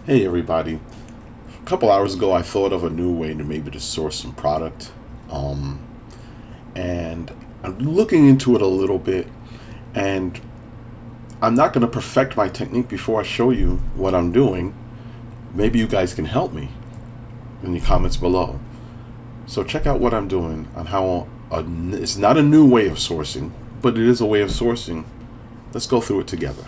Hey everybody. A couple hours ago I thought of a new way to maybe to source some product. Um, and I'm looking into it a little bit, and I'm not going to perfect my technique before I show you what I'm doing. Maybe you guys can help me in the comments below. So check out what I'm doing on how it's not a new way of sourcing, but it is a way of sourcing. Let's go through it together.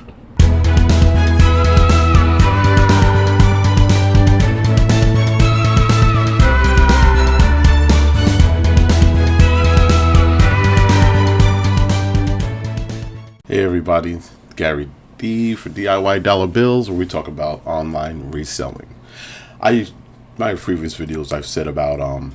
Hey everybody, Gary D for DIY Dollar Bills, where we talk about online reselling. My previous videos I've said about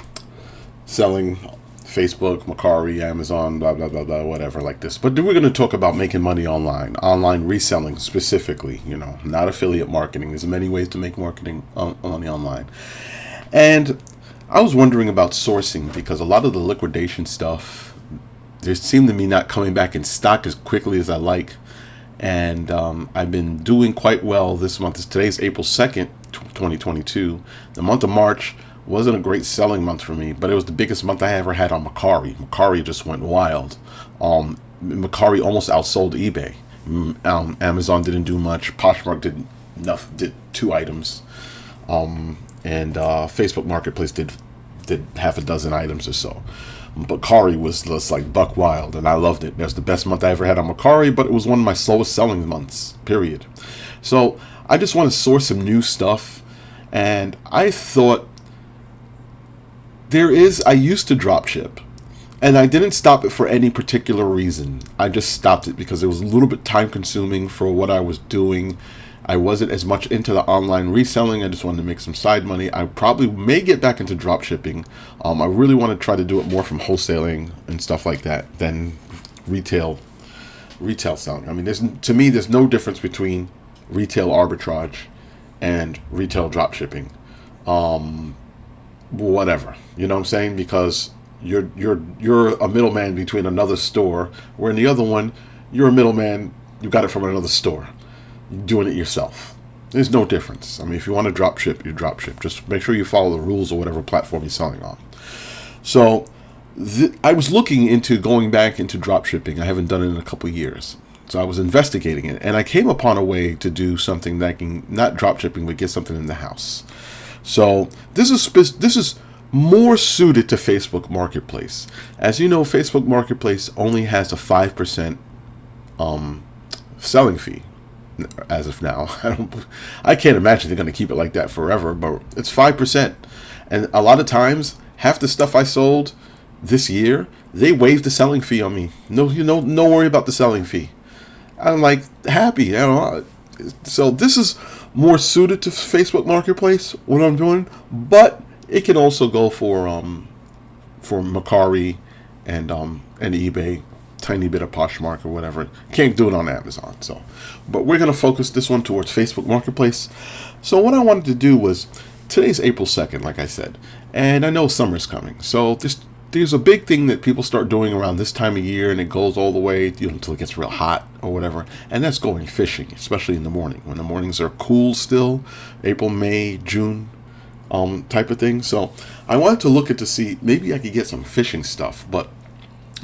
selling Facebook, Mercari, Amazon, blah blah blah blah, whatever like this. But we're going to talk about making money online reselling specifically. Not affiliate marketing. There's many ways to make money online. And I was wondering about sourcing because a lot of the liquidation stuff, there seem to be not coming back in stock as quickly as I like. And I've been doing quite well this month. Today's April 2nd, 2022. The month of March wasn't a great selling month for me, but it was the biggest month I ever had on Mercari. Mercari just went wild. Mercari almost outsold eBay. Amazon didn't do much. Poshmark did 2 items. And Facebook Marketplace did half a dozen items or so. Mercari was just like buck wild, and I loved it. That's the best month I ever had on Mercari, but it was one of my slowest selling months, period. So I just want to source some new stuff, and I thought I used to drop ship, and I didn't stop it for any particular reason. I just stopped it because it was a little bit time consuming for what I was doing. I wasn't as much into the online reselling. I just wanted to make some side money. I probably may get back into drop shipping. I really want to try to do it more from wholesaling and stuff like that than retail selling. I mean, to me, there's no difference between retail arbitrage and retail drop shipping. Whatever, you know what I'm saying? Because you're a middleman between another store, where in the other one, you're a middleman. You got it from another store. Doing it yourself. There's no difference. I mean, if you want to drop ship, you drop ship. Just make sure you follow the rules of whatever platform you're selling on. So I was looking into going back into drop shipping. I haven't done it in a couple of years. So I was investigating it, and I came upon a way to do something that can not drop shipping, but get something in the house. So this is more suited to Facebook Marketplace. As you know, Facebook Marketplace only has a 5% selling fee. As of now, I can't imagine they're going to keep it like that forever, but it's 5%. And a lot of times, half the stuff I sold this year, they waived the selling fee on me. No worry about the selling fee. I'm like happy, So this is more suited to Facebook Marketplace, what I'm doing, but it can also go for Mercari and eBay. Tiny bit of Poshmark or whatever. Can't do it on Amazon. So, but we're going to focus this one towards Facebook Marketplace. So what I wanted to do was, today's April 2nd, like I said, and I know summer's coming. So there's a big thing that people start doing around this time of year, and it goes all the way until it gets real hot or whatever, and that's going fishing, especially in the morning, when the mornings are cool still, April, May, June type of thing. So I wanted to look at to see, maybe I could get some fishing stuff, but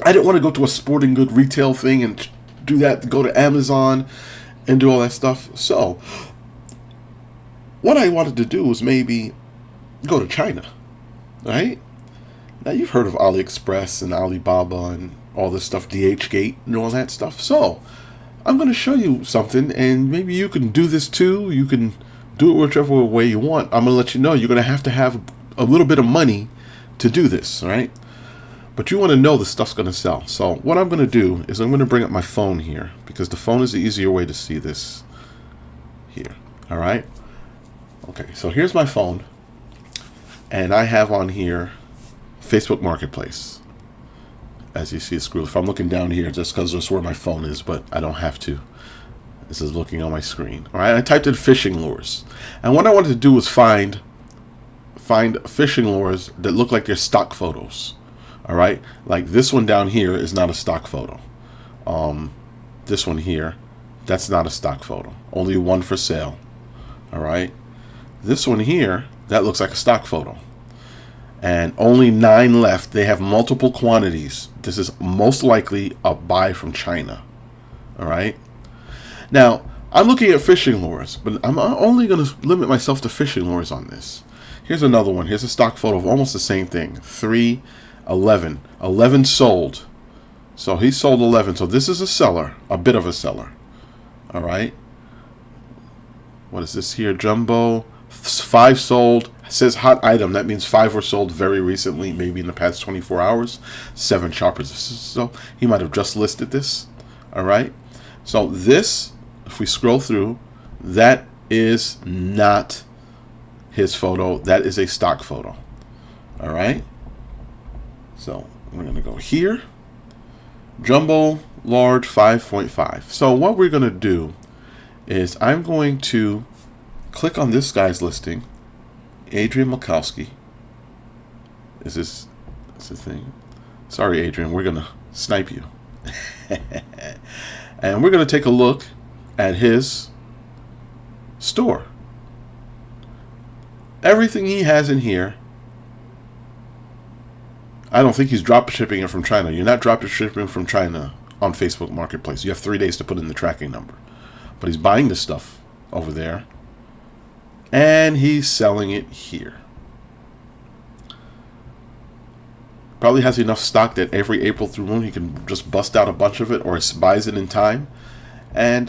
I didn't want to go to a sporting good retail thing and do that, go to Amazon and do all that stuff. So what I wanted to do was maybe go to China, right? Now you've heard of AliExpress and Alibaba and all this stuff, DHgate and all that stuff. So I'm going to show you something, and maybe you can do this too. You can do it whichever way you want. I'm going to let you know you're going to have a little bit of money to do this, right? But you want to know the stuff's going to sell. So what I'm going to do is I'm going to bring up my phone here, because the phone is the easier way to see this here. All right. Okay. So here's my phone, and I have on here Facebook Marketplace. As you see, it's screwed. If I'm looking down here, just because that's where my phone is, but I don't have to. This is looking on my screen. All right. I typed in fishing lures, and what I wanted to do was find fishing lures that look like they're stock photos. All right, like this one down here is not a stock photo. This one here, that's not a stock photo. Only one for sale. All right, This one here, that looks like a stock photo. And only 9 left. They have multiple quantities. This is most likely a buy from China. All right. Now, I'm looking at fishing lures, but I'm only going to limit myself to fishing lures on this. Here's another one. Here's a stock photo of almost the same thing. 3, 11. 11 sold. So he sold 11. So this is a seller, a bit of a seller. All right. What is this here? Jumbo. 5 sold. It says hot item. That means 5 were sold very recently, maybe in the past 24 hours. 7 shoppers. So he might have just listed this. All right. So this, if we scroll through, that is not his photo. That is a stock photo. All right. So we're going to go here. Jumbo, large, 5.5. So what we're going to do is I'm going to click on this guy's listing, Adrian Malkowski. Is this the thing? Sorry, Adrian, we're going to snipe you. And we're going to take a look at his store. Everything he has in here, I don't think he's drop shipping it from China. You're not drop shipping from China on Facebook Marketplace. You have 3 days to put in the tracking number. But he's buying this stuff over there, and he's selling it here. Probably has enough stock that every April through June he can just bust out a bunch of it, or buys it in time and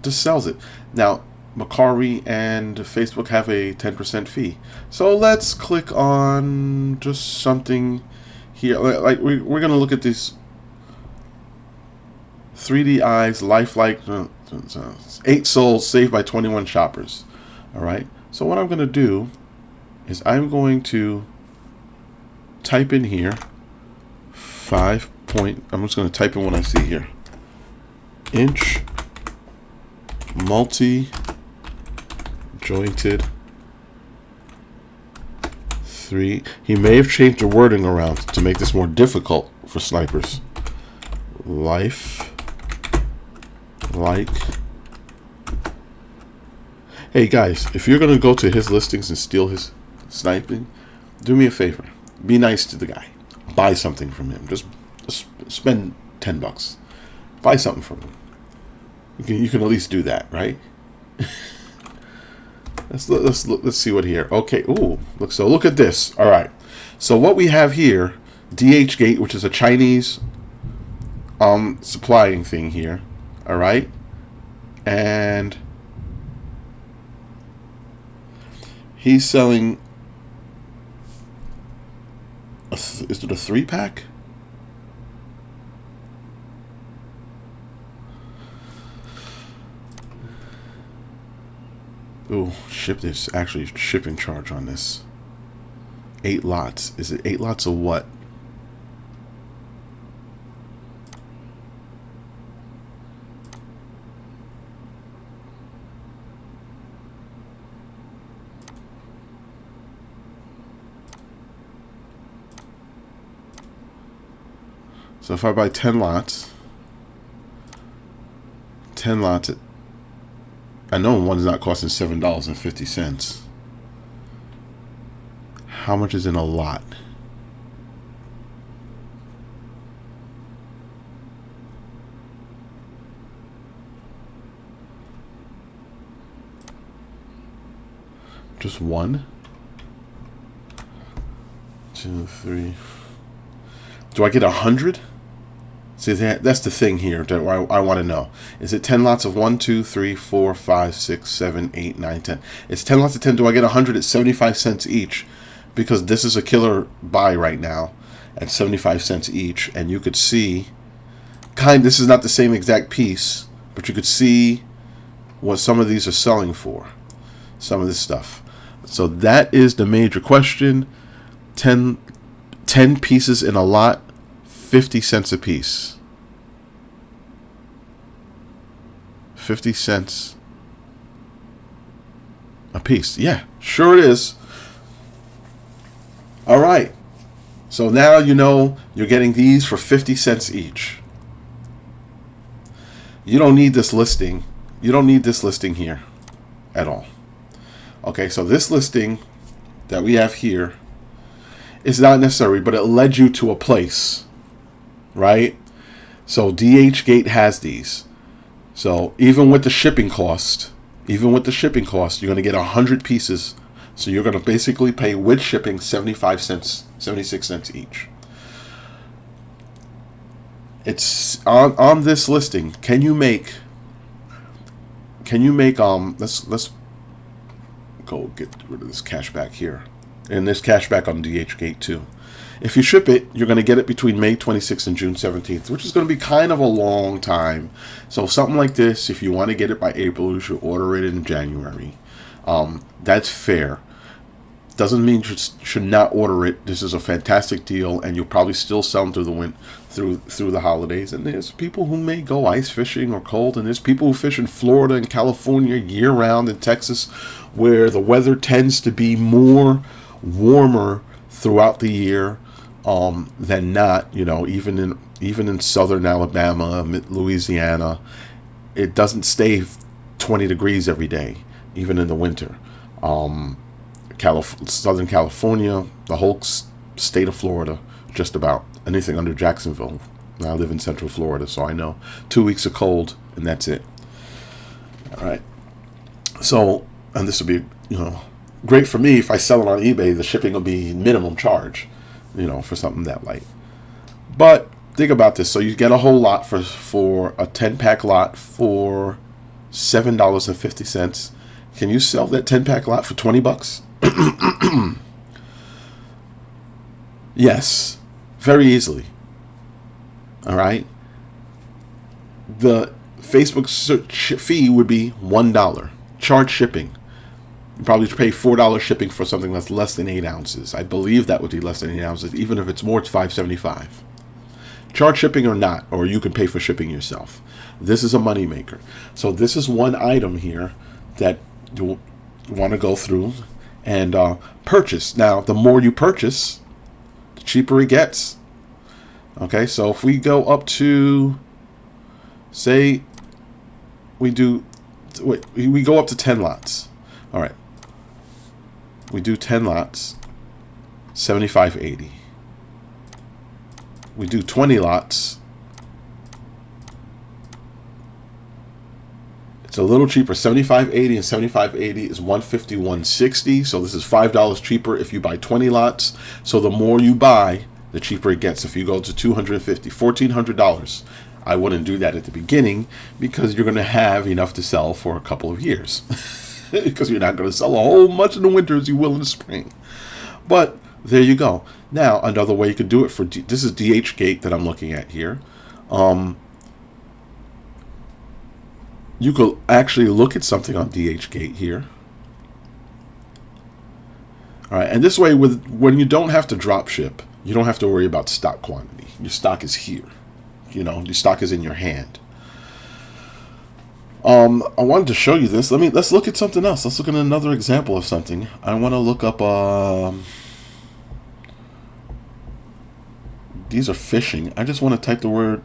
just sells it. Now, Macari and Facebook have a 10% fee. So let's click on just something here. Like we're going to look at this 3D Eyes, Lifelike, 8 sold, saved by 21 shoppers. All right. So what I'm going to do is I'm going to type in here I'm just going to type in what I see here. Inch multi jointed 3. He may have changed the wording around to make this more difficult for snipers. Life like. Hey guys, if you're gonna go to his listings and steal his sniping, do me a favor. Be nice to the guy. Buy something from him. Just spend $10. Buy something from him. You can at least do that, right? Let's see what here. Okay. Ooh. Look at this. All right. So what we have here, DHgate, which is a Chinese supplying thing here. All right. And he's selling is it a 3-pack? Ooh, there's actually shipping charge on this. 8 lots. Is it 8 lots of what? So if I buy 10 lots, I know one's not costing $7.50. How much is in a lot? Just 1, 2, 3. Do I get 100? See, that's the thing here that I want to know. Is it 10 lots of 1, 2, 3, 4, 5, 6, 7, 8, 9, 10? It's 10 lots of 10. Do I get 100 at 75 cents each? Because this is a killer buy right now at 75 cents each. And you could see, this is not the same exact piece, but you could see what some of these are selling for. Some of this stuff. So that is the major question. 10 pieces in a lot. 50 cents a piece. 50 cents a piece. Yeah, sure it is. All right. So now you know you're getting these for 50 cents each. You don't need this listing. You don't need this listing here at all. Okay, so this listing that we have here is not necessary, but it led you to a place, right? So DHgate has these. So even with the shipping cost, you're going to get 100 pieces. So you're going to basically pay with shipping 75 cents, 76 cents each. It's on this listing. Can you make let's go get rid of this cashback here. And there's cashback on DHgate too. If you ship it, you're going to get it between May 26th and June 17th, which is going to be kind of a long time. So something like this, if you want to get it by April, you should order it in January. That's fair. Doesn't mean you should not order it. This is a fantastic deal, and you'll probably still sell them through the holidays. And there's people who may go ice fishing or cold, and there's people who fish in Florida and California year round, in Texas, where the weather tends to be more warmer throughout the year than not. Even in southern Alabama, Louisiana, it doesn't stay 20 degrees every day, even in the winter. Southern California, the whole state of Florida, just about anything under Jacksonville. I live in Central Florida, so I know 2 weeks of cold, and that's it. All right. So, and this will be, great for me if I sell it on eBay. The shipping will be minimum charge, for something that light. But think about this. So you get a whole lot for a 10-pack lot for $7.50. Can you sell that 10-pack lot for $20? Yes, very easily. All right. The Facebook search fee would be $1. Charge shipping. You probably pay $4 shipping for something that's less than 8 ounces. I believe that would be less than 8 ounces. Even if it's more, it's $5.75. Charge shipping or not, or you can pay for shipping yourself. This is a moneymaker. So this is one item here that you want to go through and purchase. Now, the more you purchase, the cheaper it gets. Okay, so if we go up to, say, we go up to 10 lots. All right. We do 10 lots, $75.80. We do 20 lots. It's a little cheaper, $75.80, and $75.80 is $151.60. So this is $5 cheaper if you buy 20 lots. So the more you buy, the cheaper it gets. If you go to $250, $1,400, I wouldn't do that at the beginning because you're going to have enough to sell for a couple of years. Because you're not going to sell a whole much in the winter as you will in the spring. But there you go. Now, another way you could do it this is DHgate that I'm looking at here. You could actually look at something on DHgate here. All right, and this way, when you don't have to drop ship, you don't have to worry about stock quantity. Your stock is here. Your stock is in your hand. I wanted to show you this. Let's look at something else. Let's look at another example of something. I want to look up. These are fishing. I just want to type the word.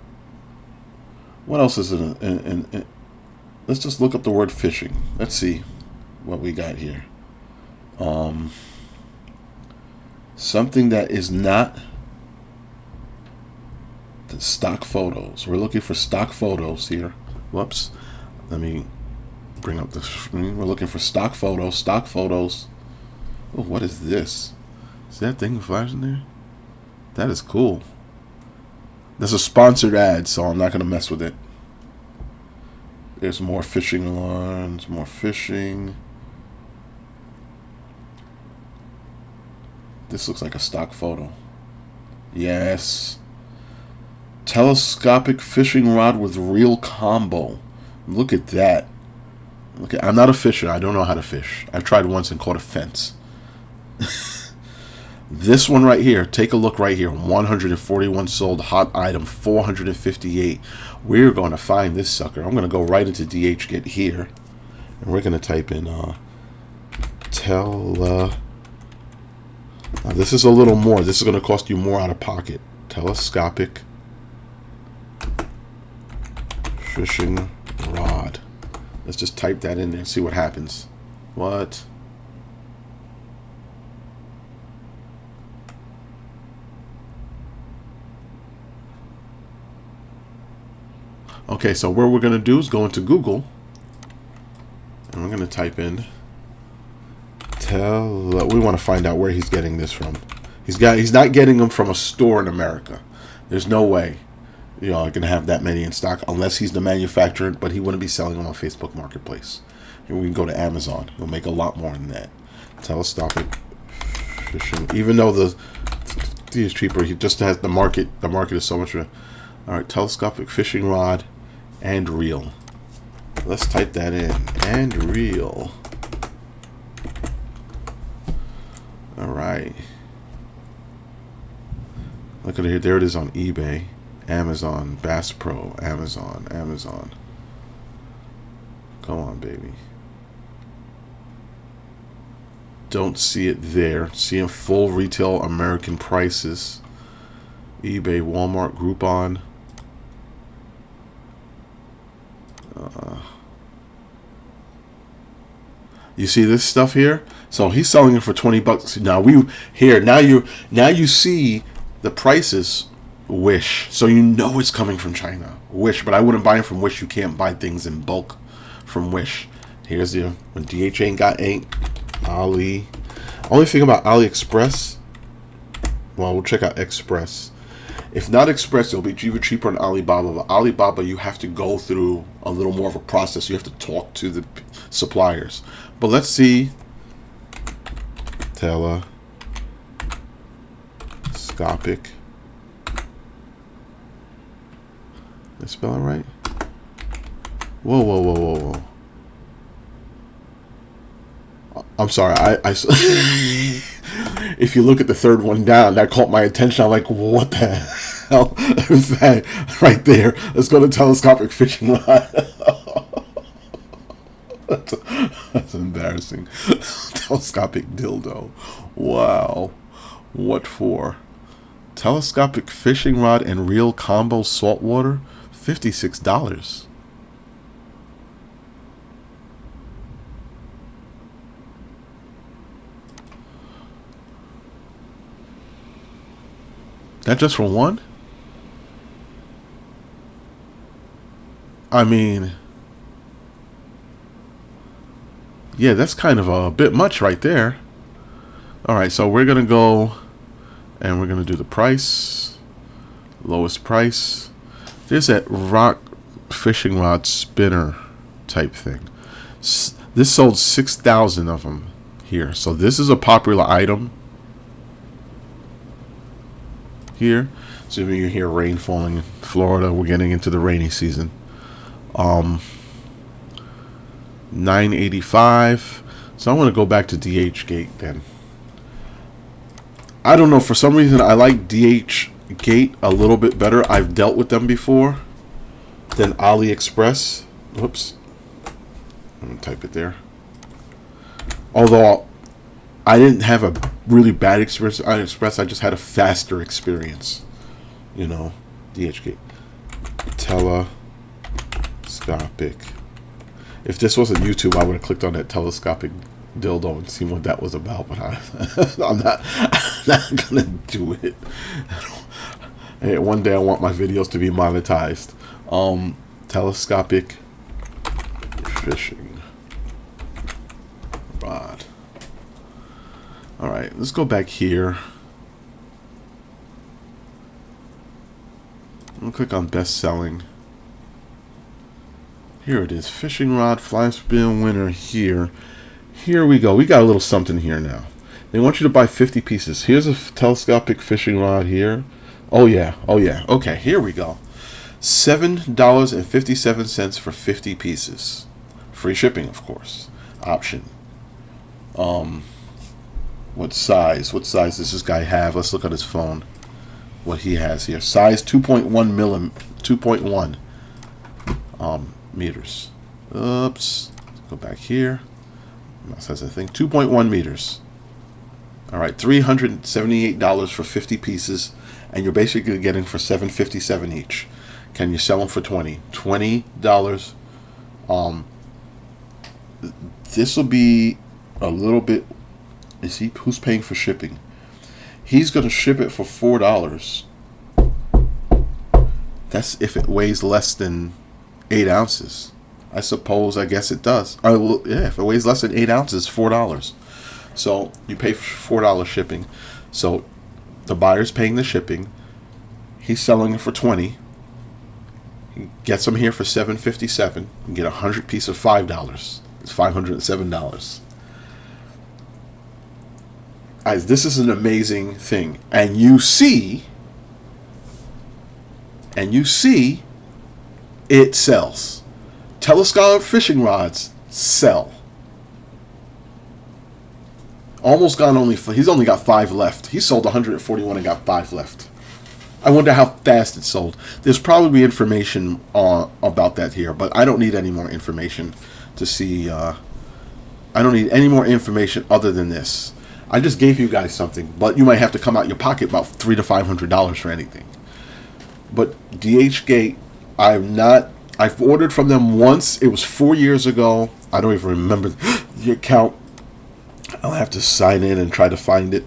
What else is in let's just look up the word fishing. Let's see what we got here. Something that is not the stock photos. We're looking for stock photos here. Whoops. Let me bring up the screen. We're looking for stock photos. Stock photos. Oh, what is this? Is that thing flashing there? That is cool. There's a sponsored ad, so I'm not going to mess with it. There's more fishing alarms, more fishing. This looks like a stock photo. Yes. Telescopic fishing rod with reel combo. Look at that. I'm not a fisher. I don't know how to fish. I've tried once and caught a fence. This one right here, take a look right here. 141 sold, hot item 458. We're going to find this sucker. I'm going to go right into DHgate here, and we're going to type in now this is a little more. This is going to cost you more out of pocket. Telescopic fishing rod. Let's just type that in there and see what happens. What? Okay, so what we're going to do is go into Google, and we're going to type in we want to find out where he's getting this from. He's not getting them from a store in America. There's no way, I can have that many in stock unless he's the manufacturer, but he wouldn't be selling them on Facebook Marketplace. And we can go to Amazon. He'll make a lot more than that. Telescopic fishing, even though the is cheaper, he just has the market. The market is so much. All right, telescopic fishing rod and reel. Let's type that in. And reel. All right. Look at it here. There it is on eBay, Amazon, Bass Pro, Amazon. Come on, baby. Don't see it there. Seeing full retail American prices. eBay, Walmart, Groupon. You see this stuff here? So he's selling it for $20. Now you see the prices. Wish. So you know it's coming from China. Wish, but I wouldn't buy it from Wish. You can't buy things in bulk from Wish. Here's the when DH ain't got ain't. Ali. Only thing about AliExpress. Well, we'll check out Express. If not Express, it'll be even cheaper on Alibaba. But Alibaba, you have to go through a little more of a process. You have to talk to the suppliers. But let's see. Telescopic. Did I spell it right? Whoa. I'm sorry. I if you look at the third one down, that caught my attention. I'm like, what the hell is that right there? Let's go to telescopic fishing rod. That's embarrassing. Telescopic dildo. Wow. What for? Telescopic fishing rod and reel combo saltwater. $56. That just for one? I mean, yeah, that's kind of a bit much right there. All right, so we're going to go and we're going to do the price. Lowest price. There's that rock fishing rod spinner type thing. This sold 6,000 of them here. So this is a popular item here. So you hear rain falling in Florida. We're getting into the rainy season. $9.85. So I want to go back to DH Gate then. I don't know, for some reason I like DH Gate a little bit better. I've dealt with them before than AliExpress. Whoops. I'm going to type it there. Although I didn't have a really bad experience with AliExpress, I just had a faster experience. DH Gate. Telescopic. If this wasn't YouTube, I would have clicked on that telescopic dildo and seen what that was about, but I'm not gonna do it. Hey, one day I want my videos to be monetized. Telescopic fishing rod. All right, let's go back here. I'll click on best selling. Here it is, fishing rod, fly spin winner here. Here we go. We got a little something here now. They want you to buy 50 pieces. Here's a telescopic fishing rod here. Oh yeah. Okay, here we go. $7.57 for 50 pieces. Free shipping, of course. Option. What size? What size does this guy have? Let's look at his phone. What he has here. Size 2.1 meters. Oops. Let's go back here. Says I think 2.1 meters. All right, $378 for 50 pieces, and you're basically getting for $7.57 each. Can you sell them for $20? This will be a little bit. Is he? Who's paying for shipping? He's going to ship it for $4. That's if it weighs less than 8 ounces. I guess it does. Yeah, if it weighs less than 8 ounces, $4. So you pay $4 shipping. So the buyer's paying the shipping. He's selling it for 20. He gets them here for $7.57. You get 100 piece of $5. It's $507. Guys, this is an amazing thing. And you see it sells. Telescopic fishing rods sell. Almost gone. He's only got 5 left. He sold 141 and got 5 left. I wonder how fast it sold. There's probably information about that here, but I don't need any more information to see. I don't need any more information other than this. I just gave you guys something, but you might have to come out your pocket about $300 to $500 for anything. But DHgate, I've ordered from them once. It was 4 years ago. I don't even remember the account. I'll have to sign in and try to find it.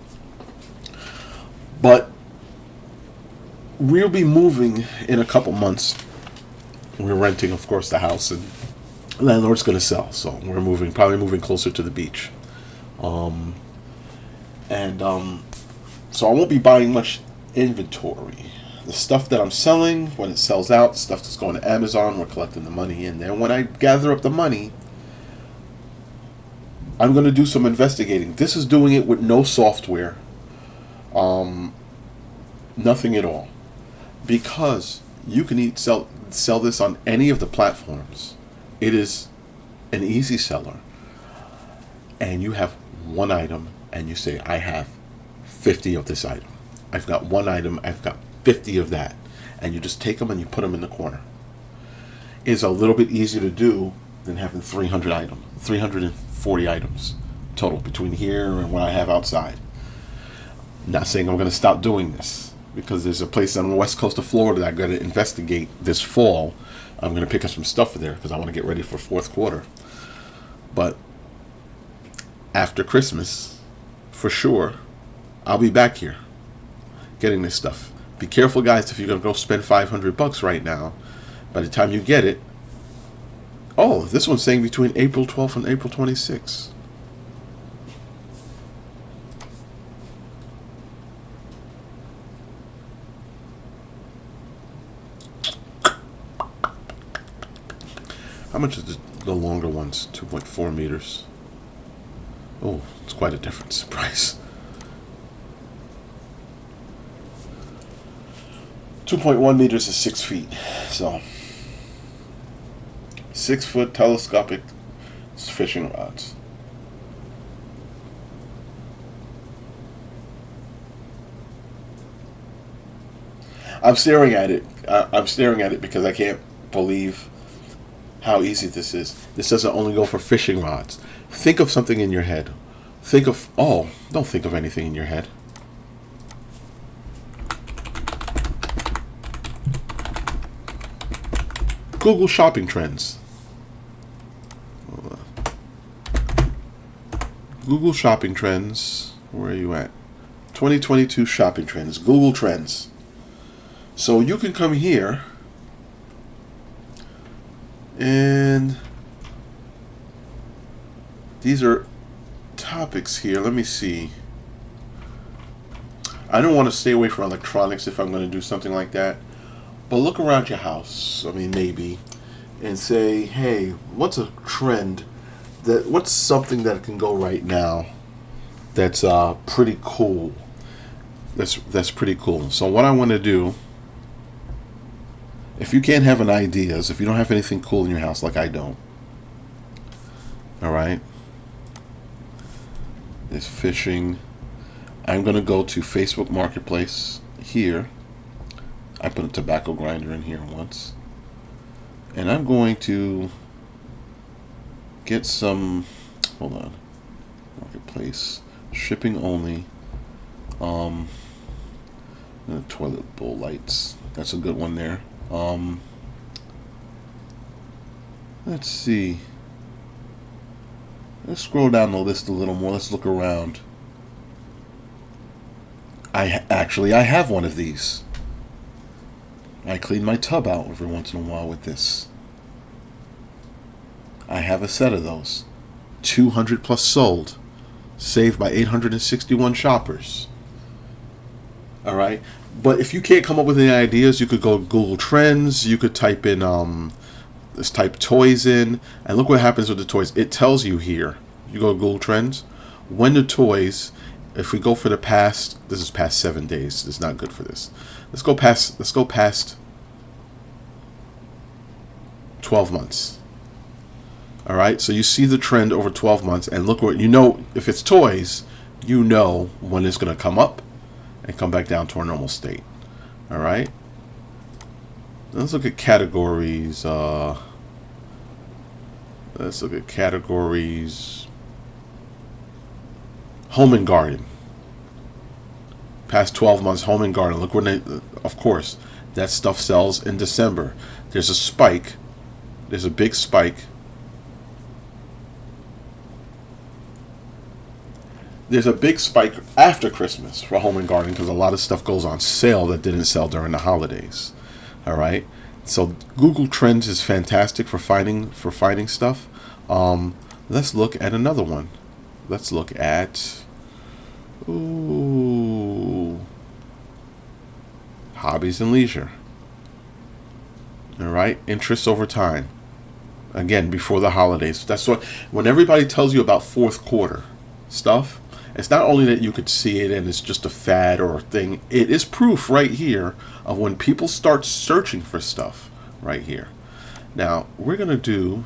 But we'll be moving in a couple months. We're renting, of course, the house, and the landlord's going to sell. So we're probably moving closer to the beach. So I won't be buying much inventory. The stuff that I'm selling, when it sells out, stuff that's going to Amazon, we're collecting the money in there. When I gather up the money, I'm going to do some investigating. This is doing it with no software. Nothing at all. Because you can sell this on any of the platforms. It is an easy seller. And you have one item, and you say, I have 50 of this item. I've got one item, I've got 50 of that. And you just take them and you put them in the corner. It's a little bit easier to do than having 340 items total between here and what I have outside. Not saying I'm going to stop doing this, because there's a place on the west coast of Florida that I'm going to investigate this fall. I'm going to pick up some stuff there because I want to get ready for fourth quarter. But after Christmas, for sure, I'll be back here getting this stuff. Be careful, guys, if you're going to go spend $500 right now. By the time you get it, oh, this one's saying between April 12th and April 26th. How much is the longer ones? 2.4 meters. Oh, it's quite a difference in price. 2.1 meters is 6 feet. So 6 foot telescopic fishing rods. I'm staring at it. I'm staring at it because I can't believe how easy this is. This doesn't only go for fishing rods. Think of something in your head. Don't think of anything in your head. Google shopping trends. Google shopping trends. Where are you at? 2022 shopping trends. Google Trends. So you can come here and these are topics here. Let me see. I don't want to stay away from electronics if I'm going to do something like that. But look around your house, maybe, and say, hey, what's a trend? What's something that can go right now that's pretty cool? That's pretty cool. So what I want to do, if you can't have an ideas, if you don't have anything cool in your house like I don't, all right, there's fishing. I'm going to go to Facebook Marketplace here. I put a tobacco grinder in here once. And I'm going to get some, hold on, Marketplace, shipping only, toilet bowl lights. That's a good one there. Let's see. Let's scroll down the list a little more. Let's look around. I have one of these. I clean my tub out every once in a while with this. I have a set of those. 200 plus sold. Saved by 861 shoppers. All right. But if you can't come up with any ideas, you could go Google Trends. You could type in, let's type toys in. And look what happens with the toys. It tells you here. You go to Google Trends. When the toys, if we go for the past, this is past 7 days. It's not good for this. Let's go past 12 months. All right. So you see the trend over 12 months. And look what, if it's toys, you know when it's going to come up and come back down to our normal state. All right. Let's look at categories. Home and garden. Past 12 months, home and garden. Look when of course, that stuff sells in December. There's a spike. There's a big spike. There's a big spike after Christmas for home and garden because a lot of stuff goes on sale that didn't sell during the holidays. All right. So Google Trends is fantastic for finding stuff. Let's look at another one. Let's look at hobbies and leisure. All right. Interests over time. Again, before the holidays. That's what, when everybody tells you about fourth quarter stuff, it's not only that you could see it and it's just a fad or a thing. It is proof right here of when people start searching for stuff right here. Now, we're going to do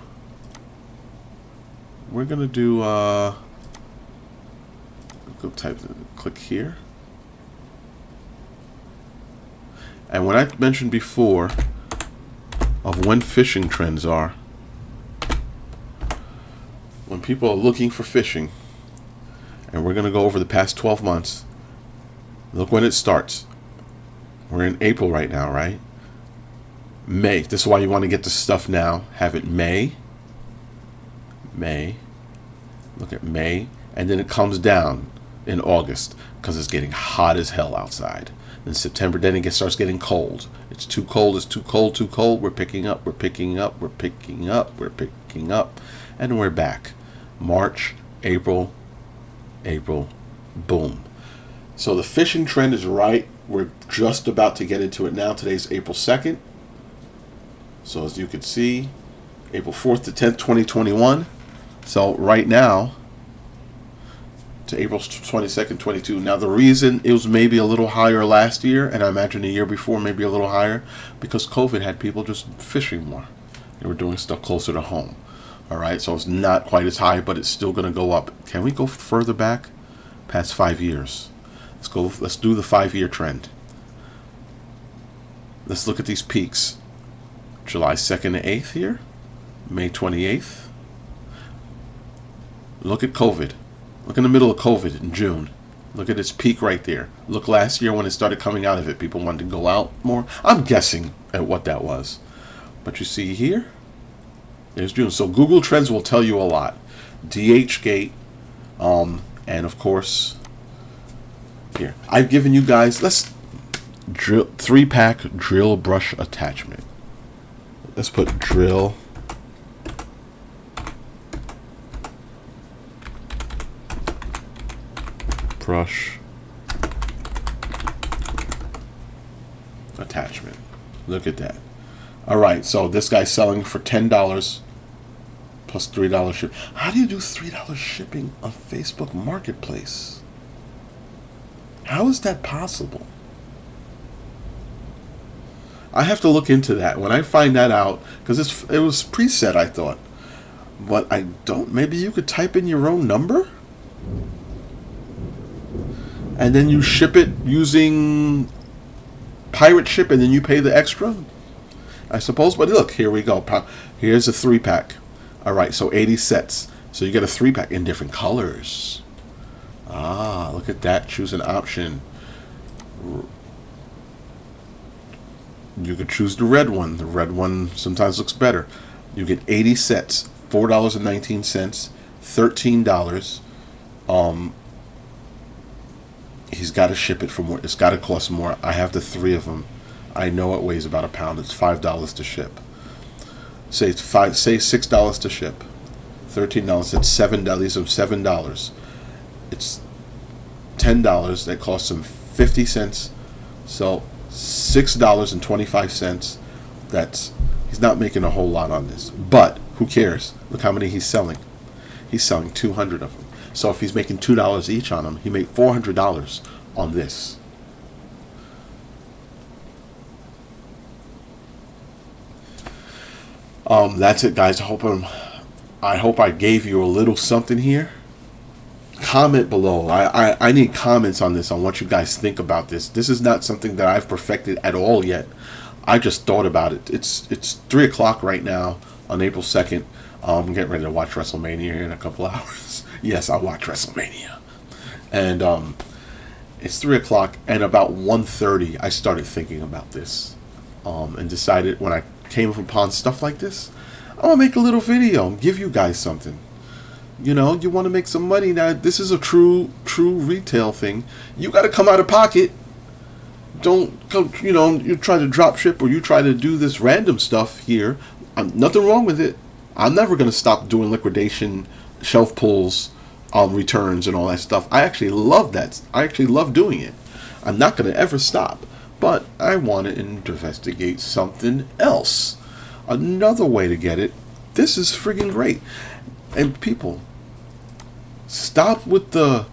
click here. And when I mentioned before of when fishing trends are, when people are looking for fishing, and we're going to go over the past 12 months. Look when it starts. We're in April right now, right? May. This is why you want to get the stuff now. Have it May. Look at May. And then it comes down in August because it's getting hot as hell outside. In September, then it starts getting cold. It's too cold. It's too cold. We're picking up. And we're back. March, April, boom. So the fishing trend is right. We're just about to get into it now. Today's April 2nd. So as you can see, April 4th to 10th, 2021. So right now to April 22nd, 22. Now the reason it was maybe a little higher last year, and I imagine the year before maybe a little higher, because COVID had people just fishing more. They were doing stuff closer to home. All right, so it's not quite as high, but it's still going to go up. Can we go further back? Past 5 years. Let's do the 5-year trend. Let's look at these peaks. July 2nd to 8th here. May 28th. Look at COVID. Look in the middle of COVID in June. Look at its peak right there. Look last year when it started coming out of it. People wanted to go out more. I'm guessing at what that was. But you see here, there's June. So Google Trends will tell you a lot. DHgate, and of course, here. I've given you guys, let's drill 3-pack drill brush attachment. Let's put drill brush attachment. Look at that. All right, so this guy's selling for $10 plus $3 ship. How do you do $3 shipping on Facebook Marketplace? How is that possible? I have to look into that. When I find that out, because it was preset, I thought, but I don't. Maybe you could type in your own number, and then you ship it using Pirate Ship, and then you pay the extra, I suppose. But look, here we go. Here's a 3-pack. All right, so 80 sets. So you get a 3-pack in different colors. Ah, look at that. Choose an option. You could choose the red one. The red one sometimes looks better. You get 80 sets, $4.19, $13. He's got to ship it for more. It's got to cost more. I have the 3 of them. I know it weighs about a pound. It's $5 to ship. Say it's five. Say $6 to ship. $13. That's $7. Leaves him $7. It's $10. That costs him 50 cents. So $6.25. He's not making a whole lot on this, but who cares? Look how many he's selling. He's selling 200 of them. So if he's making $2 each on them, he made $400 on this. That's it, guys. I hope I gave you a little something here. Comment below. I need comments on this, on what you guys think about this. This is not something that I've perfected at all yet. I just thought about it. It's 3 o'clock right now on April 2nd. I'm getting ready to watch WrestleMania here in a couple hours. Yes, I'll watch WrestleMania. And it's 3 o'clock, and about 1:30 I started thinking about this. And decided when I came upon stuff like this, I'm going to make a little video and give you guys something. You know, you want to make some money. Now, this is a true retail thing. You got to come out of pocket. Don't come, you try to drop ship or you try to do this random stuff here. Nothing wrong with it. I'm never going to stop doing liquidation, shelf pulls, returns and all that stuff. I actually love that. I actually love doing it. I'm not going to ever stop. But I want to investigate something else. Another way to get it. This is friggin' great. And people, stop with the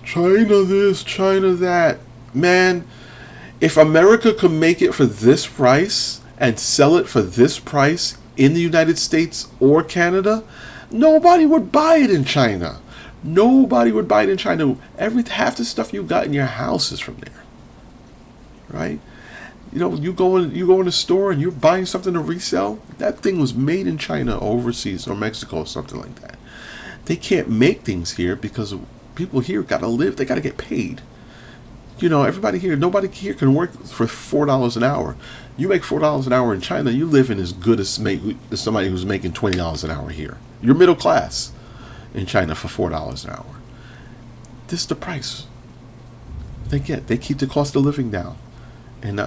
China this, China that. Man, if America could make it for this price and sell it for this price in the United States or Canada, nobody would buy it in China. Nobody would buy it in China. Half the stuff you got in your house is from there. Right? You go in a store and you're buying something to resell. That thing was made in China, overseas, or Mexico, or something like that. They can't make things here because people here got to live. They got to get paid. Nobody here can work for $4 an hour. You make $4 an hour in China, you live in as good as somebody who's making $20 an hour here. You're middle class in China for $4 an hour. This is the price they get. They keep the cost of living down. And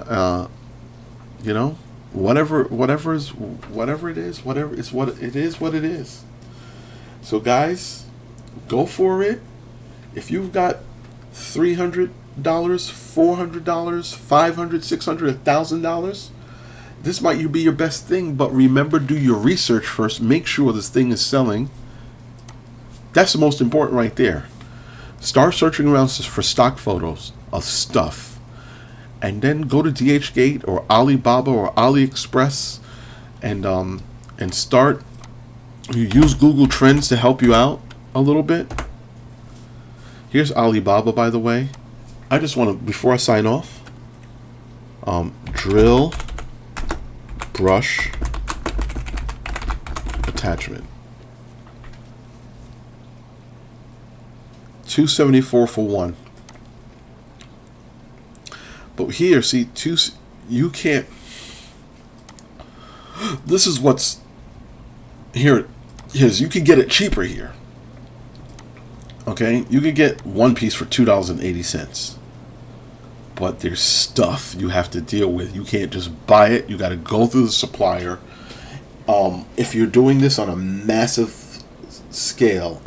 whatever it is, what it is. So guys, go for it. If you've got $300, $400, $500, $600, $1,000, this might be your best thing. But remember, do your research first. Make sure this thing is selling. That's the most important right there. Start searching around for stock photos of stuff. And then go to DHgate or Alibaba or AliExpress and start. You use Google Trends to help you out a little bit. Here's Alibaba, by the way. I just want to, before I sign off, drill brush attachment. $274 for one. But here, see, you can't. This is what's here. You can get it cheaper here. Okay, you can get one piece for $2.80. But there's stuff you have to deal with. You can't just buy it. You got to go through the supplier. If you're doing this on a massive scale,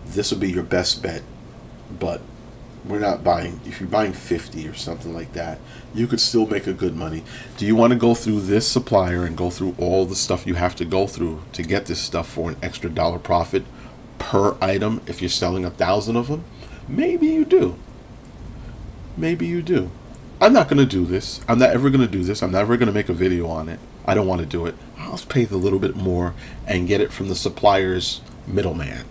this will be your best bet. But we're not buying. If you're buying 50 or something like that, you could still make a good money. Do you want to go through this supplier and go through all the stuff you have to go through to get this stuff for an extra dollar profit per item if you're selling 1,000 of them? Maybe you do. Maybe you do. I'm not going to do this. I'm not ever going to do this. I'm never going to make a video on it. I don't want to do it. I'll pay a little bit more and get it from the supplier's middleman.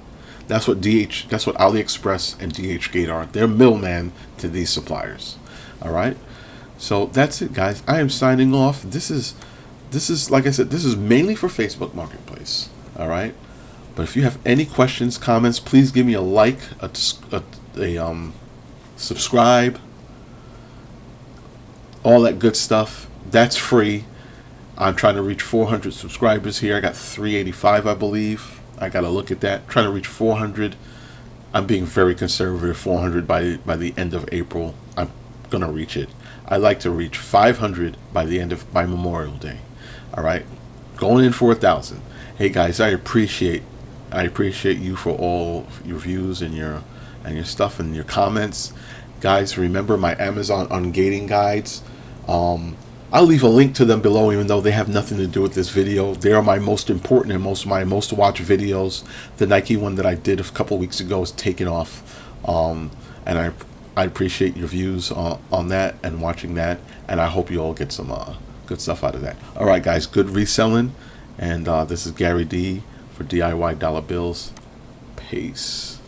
That's what AliExpress and DHgate are. They're middleman to these suppliers. All right. So that's it, guys. I am signing off. This is like I said. This is mainly for Facebook Marketplace. All right. But if you have any questions, comments, please give me a like, a subscribe, all that good stuff. That's free. I'm trying to reach 400 subscribers here. I got 385, I believe. I got to look at that. Trying to reach 400. I'm being very conservative. 400 by the end of April. I'm going to reach it. I like to reach 500 by Memorial Day. All right, going in for 1,000. Hey guys, I appreciate you for all your views and your stuff and your comments. Guys, remember my Amazon ungating guides. I'll leave a link to them below, even though they have nothing to do with this video. They are my most important and my most watched videos. The Nike one that I did a couple weeks ago is taken off, and I appreciate your views on that and watching that, and I hope you all get some good stuff out of that. All right, guys, good reselling, and this is Gary D for DIY Dollar Bills. Peace.